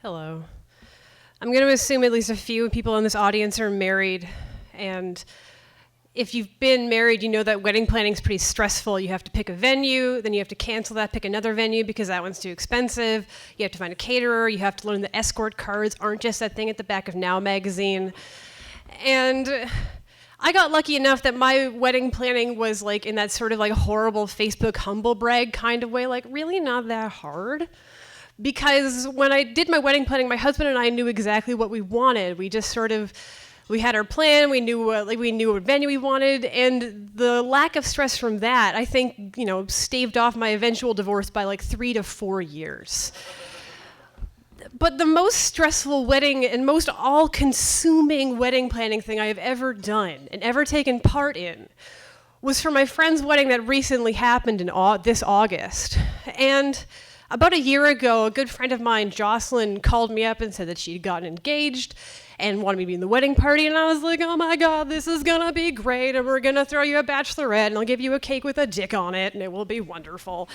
Hello. I'm going to assume at least a few people in this audience are married, and if you've been married, you know that wedding planning is pretty stressful. You have to pick a venue, then you have to cancel that, pick another venue because that one's too expensive. You have to find a caterer. You have to learn that escort cards aren't just that thing at the back of Now magazine. And I got lucky enough that my wedding planning was like in that sort of like horrible Facebook humble brag kind of way, like really not that hard. Because when I did my wedding planning, my husband and I knew exactly what we wanted. We just sort of, we had our plan, we knew what venue we wanted, and the lack of stress from that, I think, staved off my eventual divorce by like 3 to 4 years. But the most stressful wedding and most all-consuming wedding planning thing I have ever done and ever taken part in was for my friend's wedding that recently happened in this August. And about a year ago, a good friend of mine, Jocelyn, called me up and said that she'd gotten engaged and wanted me to be in the wedding party. And I was like, oh my God, this is gonna be great. And we're gonna throw you a bachelorette and I'll give you a cake with a dick on it and it will be wonderful.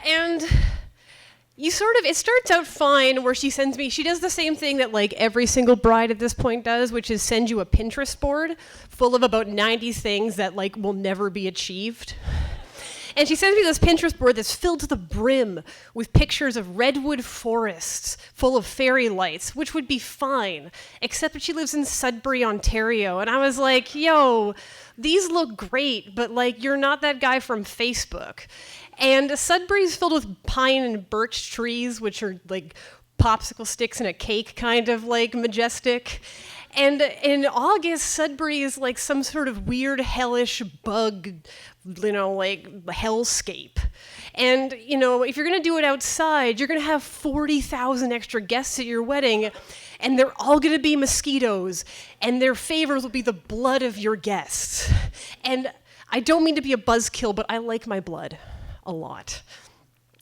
And it starts out fine where she does the same thing that like every single bride at this point does, which is send you a Pinterest board full of about 90 things that like will never be achieved. And she sends me this Pinterest board that's filled to the brim with pictures of redwood forests full of fairy lights, which would be fine, except that she lives in Sudbury, Ontario. And I was like, yo, these look great, but like you're not that guy from Facebook. And Sudbury's filled with pine and birch trees, which are like popsicle sticks in a cake, kind of like majestic. And in August, Sudbury is like some sort of weird hellish bug, like hellscape. And, if you're gonna do it outside, you're gonna have 40,000 extra guests at your wedding, and they're all gonna be mosquitoes, and their favors will be the blood of your guests. And I don't mean to be a buzzkill, but I like my blood a lot.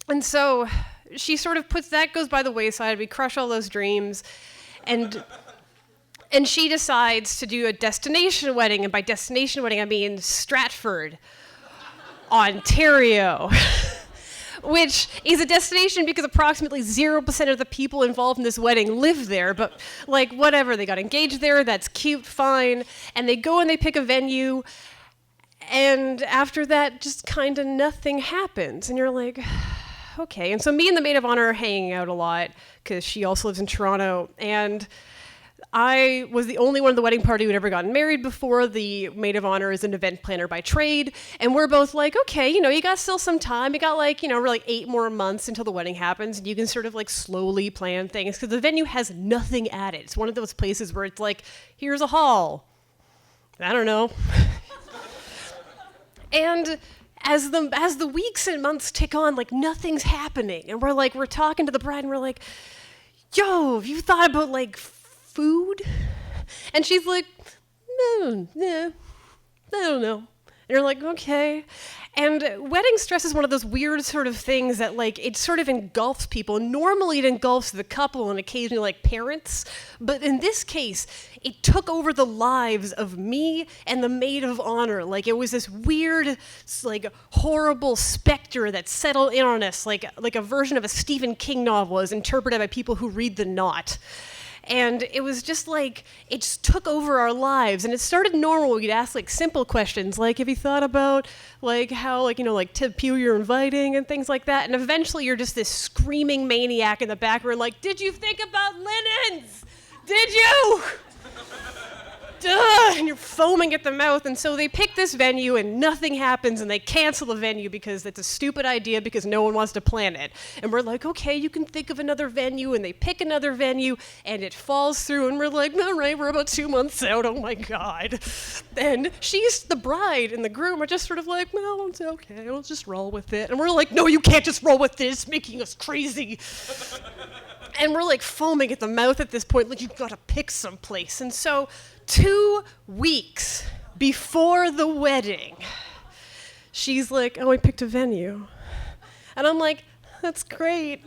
And so she sort of goes by the wayside, we crush all those dreams, and she decides to do a destination wedding, and by destination wedding I mean Stratford, Ontario, which is a destination because approximately 0% of the people involved in this wedding live there, but like whatever, they got engaged there, that's cute, fine, and they go and they pick a venue, and after that just kind of nothing happens, and you're like, okay. And so me and the maid of honor are hanging out a lot because she also lives in Toronto, and I was the only one at the wedding party who'd ever gotten married before. The maid of honor is an event planner by trade. And we're both like, okay, you got still some time. You got we're like 8 more months until the wedding happens. And you can sort of like slowly plan things because the venue has nothing at it. It's one of those places where it's like, here's a hall. I don't know. And as the weeks and months tick on, like nothing's happening. And we're talking to the bride and we're like, yo, have you thought about like food? And she's like, no, I don't know. And you're like, okay. And wedding stress is one of those weird sort of things that like it sort of engulfs people. Normally it engulfs the couple and occasionally like parents, but in this case it took over the lives of me and the maid of honor. Like it was this weird, like horrible specter that settled in on us, like a version of a Stephen King novel as interpreted by people who read The Knot. And it was just like, it just took over our lives. And it started normal. We'd ask like simple questions, like, have you thought about like how, like, like people you're inviting and things like that? And eventually you're just this screaming maniac in the back room, like, did you think about linens? Did you? Duh, and you're foaming at the mouth. And so they pick this venue and nothing happens and they cancel the venue because it's a stupid idea because no one wants to plan it. And we're like, okay, you can think of another venue, and they pick another venue and it falls through and we're like, all right, we're about 2 months out, oh my God. And the bride and the groom are just sort of like, well, it's okay, we'll just roll with it. And we're like, no, you can't just roll with this, making us crazy. And we're like foaming at the mouth at this point, like you've got to pick some place. And so 2 weeks before the wedding, she's like, oh, I picked a venue. And I'm like, that's great.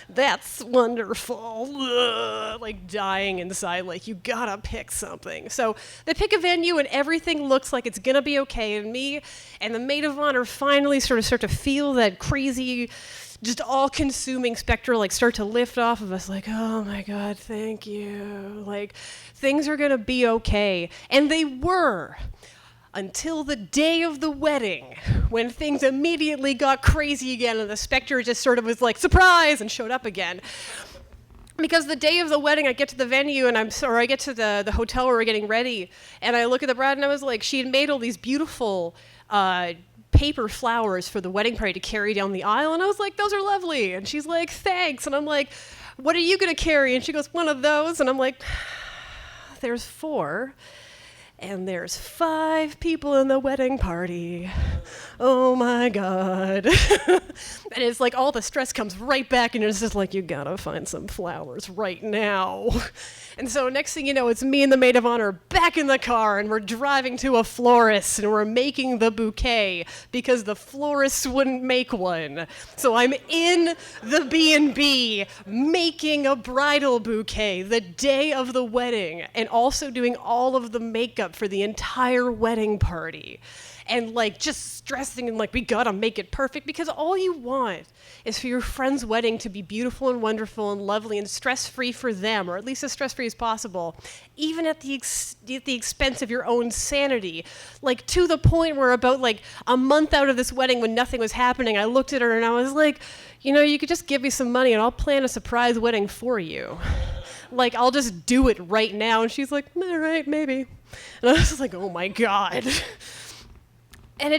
That's wonderful. Ugh, like dying inside, like you gotta pick something. So they pick a venue and everything looks like it's gonna be okay. And me and the maid of honor finally sort of start to feel that crazy just all-consuming specter like start to lift off of us, like, oh my God, thank you. Like, things are gonna be okay. And they were, until the day of the wedding, when things immediately got crazy again and the specter just sort of was like, surprise, and showed up again. Because the day of the wedding, I get to the venue and I get to the hotel where we're getting ready, and I look at the bride and I was like, she had made all these beautiful paper flowers for the wedding party to carry down the aisle, and I was like, those are lovely. And she's like, thanks. And I'm like, what are you gonna carry? And she goes, one of those. And I'm like, there's 4. And there's 5 people in the wedding party. Oh my God. And it's like all the stress comes right back, and it's just like, you gotta find some flowers right now. And so next thing you know, it's me and the maid of honor back in the car, and we're driving to a florist, and we're making the bouquet because the florist wouldn't make one. So I'm in the B&B making a bridal bouquet the day of the wedding, and also doing all of the makeup for the entire wedding party. And like just stressing and like, we gotta make it perfect, because all you want is for your friend's wedding to be beautiful and wonderful and lovely and stress-free for them, or at least as stress-free as possible, even at the expense of your own sanity. Like, to the point where about like a month out of this wedding, when nothing was happening, I looked at her and I was like, you know, you could just give me some money and I'll plan a surprise wedding for you. Like, I'll just do it right now. And she's like, all right, maybe. And I was like, oh my God. And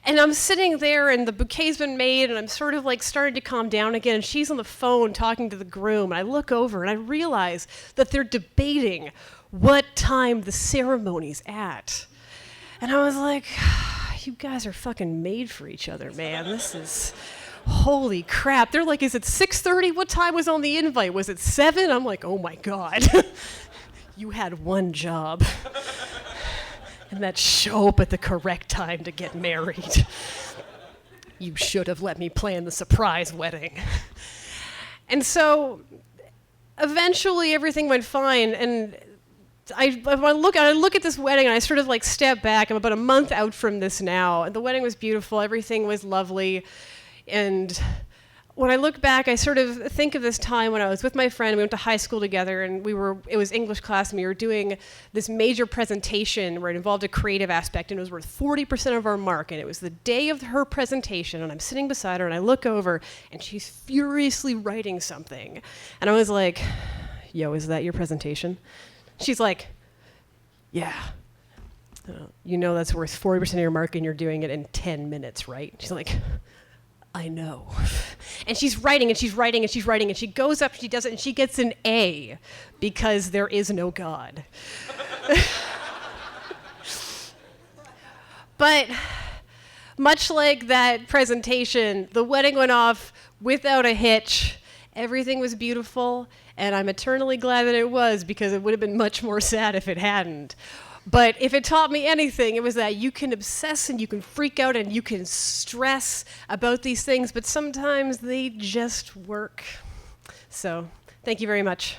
I'm sitting there, and the bouquet's been made, and I'm sort of like starting to calm down again, and she's on the phone talking to the groom, and I look over and I realize that they're debating what time the ceremony's at. And I was like, you guys are fucking made for each other, man. This is, holy crap. They're like, is it 6:30? What time was on the invite? Was it 7? I'm like, oh my God. You had one job. And that's show up at the correct time to get married. You should have let me plan the surprise wedding. And so eventually everything went fine, and I look at this wedding and I sort of like step back. I'm about a month out from this now, and the wedding was beautiful, everything was lovely. And when I look back, I sort of think of this time when I was with my friend. We went to high school together, and it was English class, and we were doing this major presentation where it involved a creative aspect, and it was worth 40% of our mark. And it was the day of her presentation, and I'm sitting beside her, and I look over, and she's furiously writing something. And I was like, yo, is that your presentation? She's like, yeah. You know that's worth 40% of your mark, and you're doing it in 10 minutes, right? She's like, I know. And she's writing and she's writing and she's writing, and she goes up, she does it, and she gets an A because there is no God. But much like that presentation, the wedding went off without a hitch. Everything was beautiful, and I'm eternally glad that it was, because it would have been much more sad if it hadn't. But if it taught me anything, it was that you can obsess and you can freak out and you can stress about these things, but sometimes they just work. So, thank you very much.